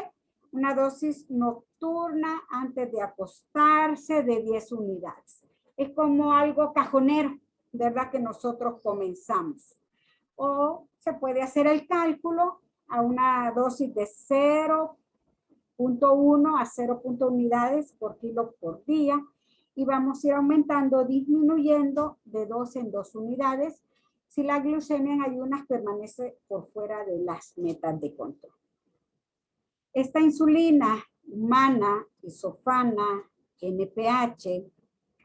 una dosis nocturna antes de acostarse de 10 unidades. Es como algo cajonero, ¿verdad? Que nosotros comenzamos. O se puede hacer el cálculo a una dosis de 0.1 a 0.1 unidades por kilo por día y vamos a ir aumentando, disminuyendo de 2 en 2 unidades si la glucemia en ayunas permanece por fuera de las metas de control. Esta insulina humana, isofana, NPH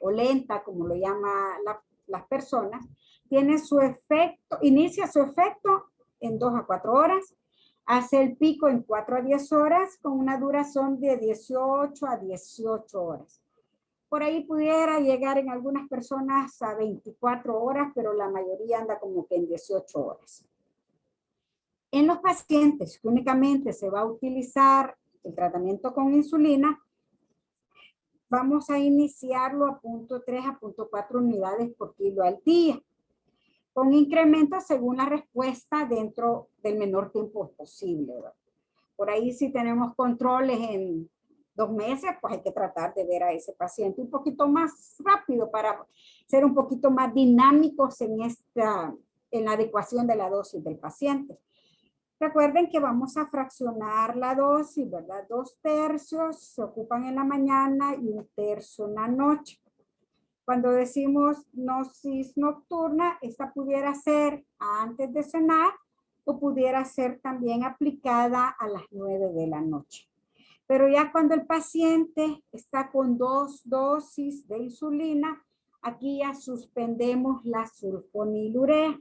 o lenta, como lo llaman las personas, tiene su efecto, inicia su efecto en 2 a 4 horas, hace el pico en 4 a 10 horas con una duración de 18 a 18 horas. Por ahí pudiera llegar en algunas personas a 24 horas, pero la mayoría anda como que en 18 horas. En los pacientes que únicamente se va a utilizar el tratamiento con insulina, vamos a iniciarlo a 0.3 a 0.4 unidades por kilo al día, con incrementos según la respuesta dentro del menor tiempo posible, ¿verdad? Por ahí si tenemos controles en 2 meses, pues hay que tratar de ver a ese paciente un poquito más rápido para ser un poquito más dinámicos en la adecuación de la dosis del paciente. Recuerden que vamos a fraccionar la dosis, ¿verdad? 2/3 se ocupan en la mañana y 1/3 en la noche. Cuando decimos dosis nocturna, esta pudiera ser antes de cenar o pudiera ser también aplicada a las 9 de la noche. Pero ya cuando el paciente está con 2 dosis de insulina, aquí ya suspendemos la sulfonilurea,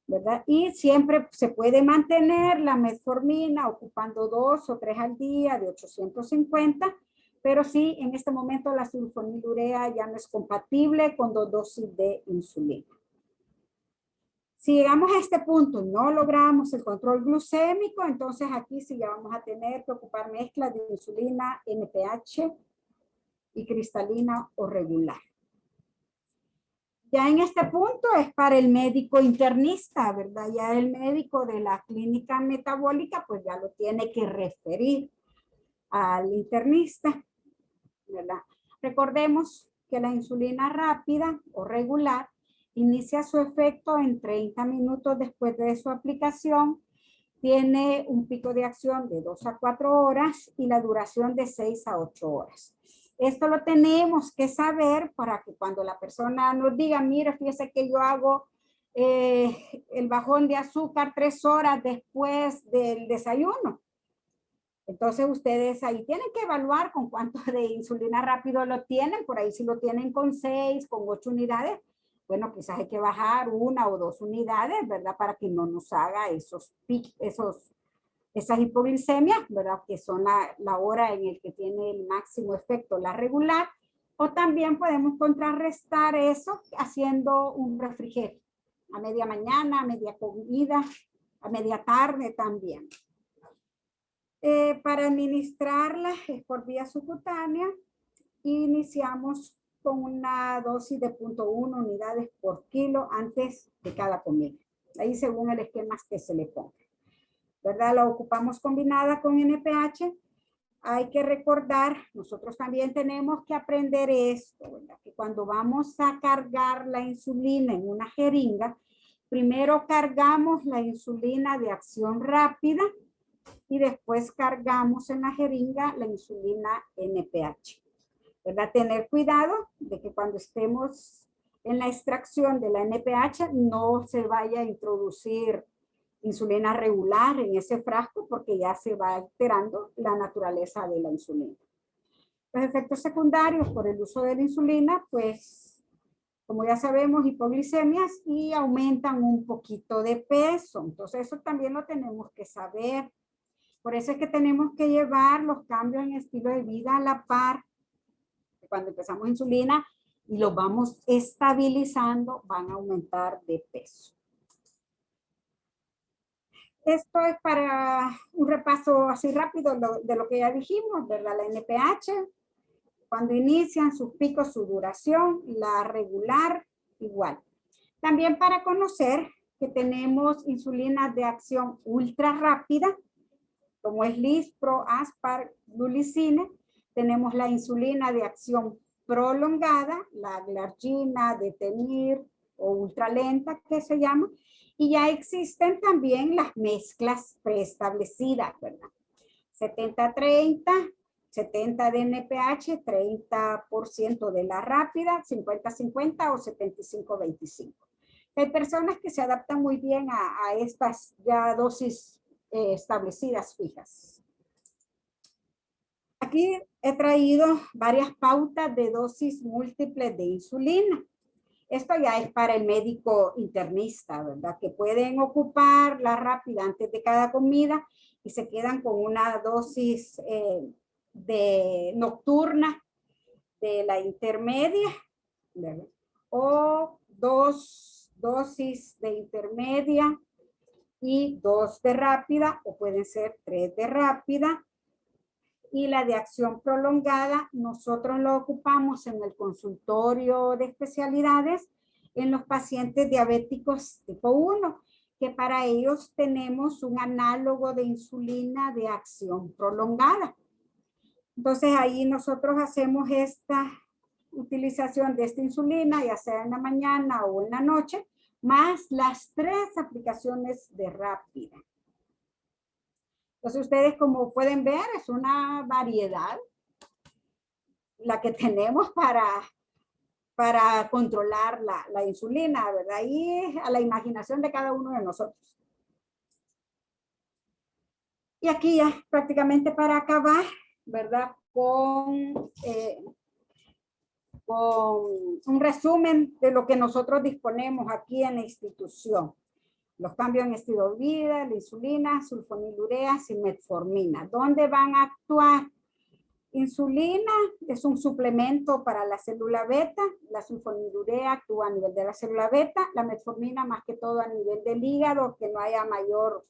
¿verdad? Y siempre se puede mantener la metformina ocupando 2 o 3 al día de 850, pero sí, en este momento la sulfonilurea ya no es compatible con 2 dosis de insulina. Si llegamos a este punto y no logramos el control glucémico, entonces aquí sí ya vamos a tener que ocupar mezclas de insulina NPH y cristalina o regular. Ya en este punto es para el médico internista, ¿verdad? Ya el médico de la clínica metabólica pues ya lo tiene que referir al internista, ¿verdad? Recordemos que la insulina rápida o regular inicia su efecto en 30 minutos después de su aplicación, tiene un pico de acción de 2 a 4 horas y la duración de 6 a 8 horas. Esto lo tenemos que saber para que cuando la persona nos diga, mire, fíjese que yo hago el bajón de azúcar 3 horas después del desayuno. Entonces ustedes ahí tienen que evaluar con cuánto de insulina rápido lo tienen, por ahí si lo tienen con 6, con 8 unidades, bueno, quizás hay que bajar 1 o 2 unidades, ¿verdad? Para que no nos haga esas hipoglicemias, ¿verdad? Que son la hora en el que tiene el máximo efecto la regular, o también podemos contrarrestar eso haciendo un refrigerio a media mañana, a media comida, a media tarde también. Para administrarla por vía subcutánea, iniciamos con una dosis de 0.1 unidades por kilo antes de cada comida. ahí según el esquema que se le ponga, ¿verdad? La ocupamos combinada con NPH. Hay que recordar, nosotros también tenemos que aprender esto, ¿verdad? Que cuando vamos a cargar la insulina en una jeringa, primero cargamos la insulina de acción rápida y después cargamos en la jeringa la insulina NPH, ¿verdad? Tener cuidado de que cuando estemos en la extracción de la NPH no se vaya a introducir insulina regular en ese frasco porque ya se va alterando la naturaleza de la insulina. Los efectos secundarios por el uso de la insulina, pues, como ya sabemos, hipoglicemias y aumentan un poquito de peso. Entonces, eso también lo tenemos que saber. Por eso es que tenemos que llevar los cambios en estilo de vida a la par. Cuando empezamos insulina y los vamos estabilizando, van a aumentar de peso. Esto es para un repaso así rápido de lo que ya dijimos, ¿verdad? La NPH, cuando inician sus picos, su duración, la regular, igual. También para conocer que tenemos insulinas de acción ultra rápida, como es Lispro, Aspar, Glulicine. Tenemos la insulina de acción prolongada, la Glargina, Detenir o ultralenta que se llama. Y ya existen también las mezclas preestablecidas, ¿verdad? 70-30, 70 de NPH, 30% de la rápida, 50-50 o 75-25. Hay personas que se adaptan muy bien a estas ya dosis establecidas fijas. Aquí he traído varias pautas de dosis múltiples de insulina. Esto ya es para el médico internista, ¿verdad? Que pueden ocupar la rápida antes de cada comida y se quedan con una dosis de nocturna de la intermedia, ¿verdad? O 2 dosis de intermedia y 2 de rápida, o pueden ser 3 de rápida. Y la de acción prolongada, nosotros lo ocupamos en el consultorio de especialidades en los pacientes diabéticos tipo 1, que para ellos tenemos un análogo de insulina de acción prolongada. Entonces ahí nosotros hacemos esta utilización de esta insulina, ya sea en la mañana o en la noche, más las 3 aplicaciones de rápida. Entonces ustedes, como pueden ver, es una variedad la que tenemos para controlar la insulina, ¿verdad? Y a la imaginación de cada uno de nosotros. Y aquí ya prácticamente para acabar, ¿verdad? Con un resumen de lo que nosotros disponemos aquí en la institución. Los cambios en estilo de vida, la insulina, sulfonilureas y metformina. ¿Dónde van a actuar? Insulina es un suplemento para la célula beta, la sulfonilurea actúa a nivel de la célula beta, la metformina más que todo a nivel del hígado, que no haya mayor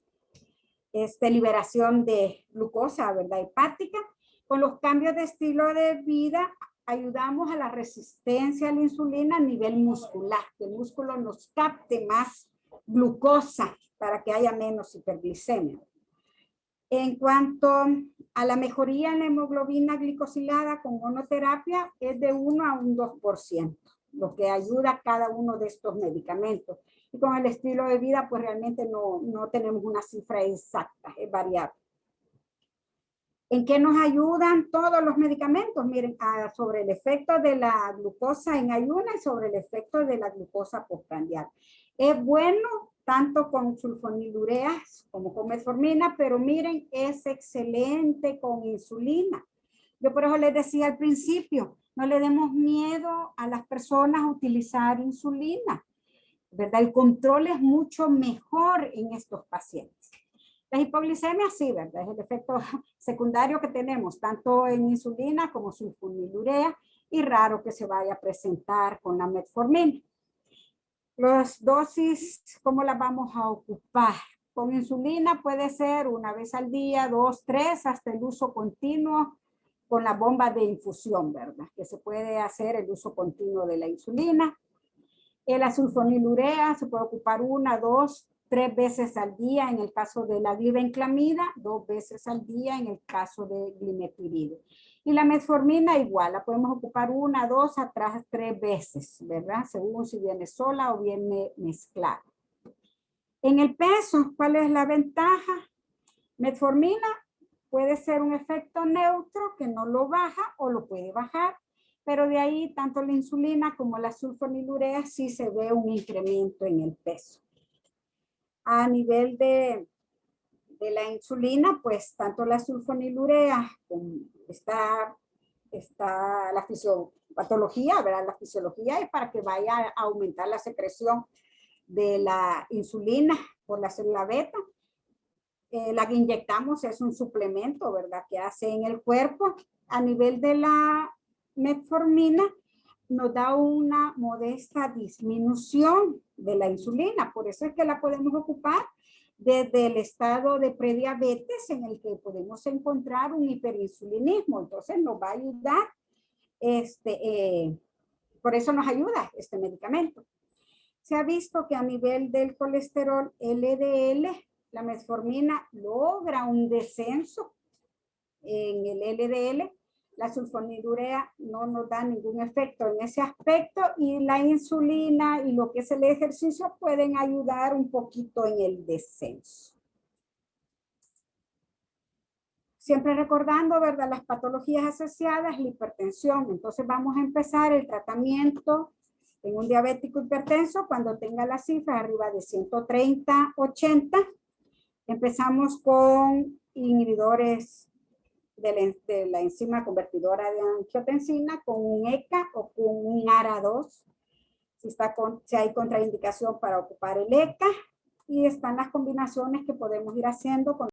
liberación de glucosa, ¿verdad? Hepática. Con los cambios de estilo de vida ayudamos a la resistencia a la insulina a nivel muscular, que el músculo nos capte más glucosa para que haya menos hiperglicemia. En cuanto a la mejoría en la hemoglobina glicosilada con monoterapia, es de 1 a un 2%, lo que ayuda a cada uno de estos medicamentos. Y con el estilo de vida, pues realmente no tenemos una cifra exacta, es variable. ¿En qué nos ayudan todos los medicamentos? Miren, sobre el efecto de la glucosa en ayuna y sobre el efecto de la glucosa postprandial. Es bueno tanto con sulfonilureas como con metformina, pero miren, es excelente con insulina. Yo por eso les decía al principio, no le demos miedo a las personas a utilizar insulina, ¿verdad? El control es mucho mejor en estos pacientes. La hipoglicemia sí, ¿verdad? Es el efecto secundario que tenemos, tanto en insulina como sulfonilurea, y raro que se vaya a presentar con la metformina. Las dosis, ¿cómo las vamos a ocupar? Con insulina puede ser una vez al día, 2, 3, hasta el uso continuo con la bomba de infusión, ¿verdad? Que se puede hacer el uso continuo de la insulina. La sulfonilurea se puede ocupar 1, 2 3 veces al día en el caso de la glibenclamida, 2 veces al día en el caso de glimetiride. Y la metformina igual, la podemos ocupar 1, 2, atrás 3 veces, ¿verdad? Según si viene sola o viene mezclada. En el peso, ¿cuál es la ventaja? Metformina puede ser un efecto neutro que no lo baja o lo puede bajar, pero de ahí tanto la insulina como la sulfonilurea sí se ve un incremento en el peso. A nivel de la insulina, pues tanto la sulfonilurea como está la fisiopatología, ¿verdad? La fisiología es para que vaya a aumentar la secreción de la insulina por la célula beta. La que inyectamos es un suplemento, ¿verdad? Que hace en el cuerpo. A nivel de la metformina, nos da una modesta disminución de la insulina. Por eso es que la podemos ocupar desde el estado de prediabetes en el que podemos encontrar un hiperinsulinismo. Entonces nos va a ayudar, por eso nos ayuda este medicamento. Se ha visto que a nivel del colesterol LDL, la metformina logra un descenso en el LDL. La sulfonilurea no nos da ningún efecto en ese aspecto y la insulina y lo que es el ejercicio pueden ayudar un poquito en el descenso. Siempre recordando, ¿verdad? Las patologías asociadas, la hipertensión. Entonces vamos a empezar el tratamiento en un diabético hipertenso cuando tenga las cifras arriba de 130, 80. Empezamos con inhibidores de la enzima convertidora de angiotensina, con un ECA o con un ARA2. Si hay contraindicación para ocupar el ECA, y están las combinaciones que podemos ir haciendo con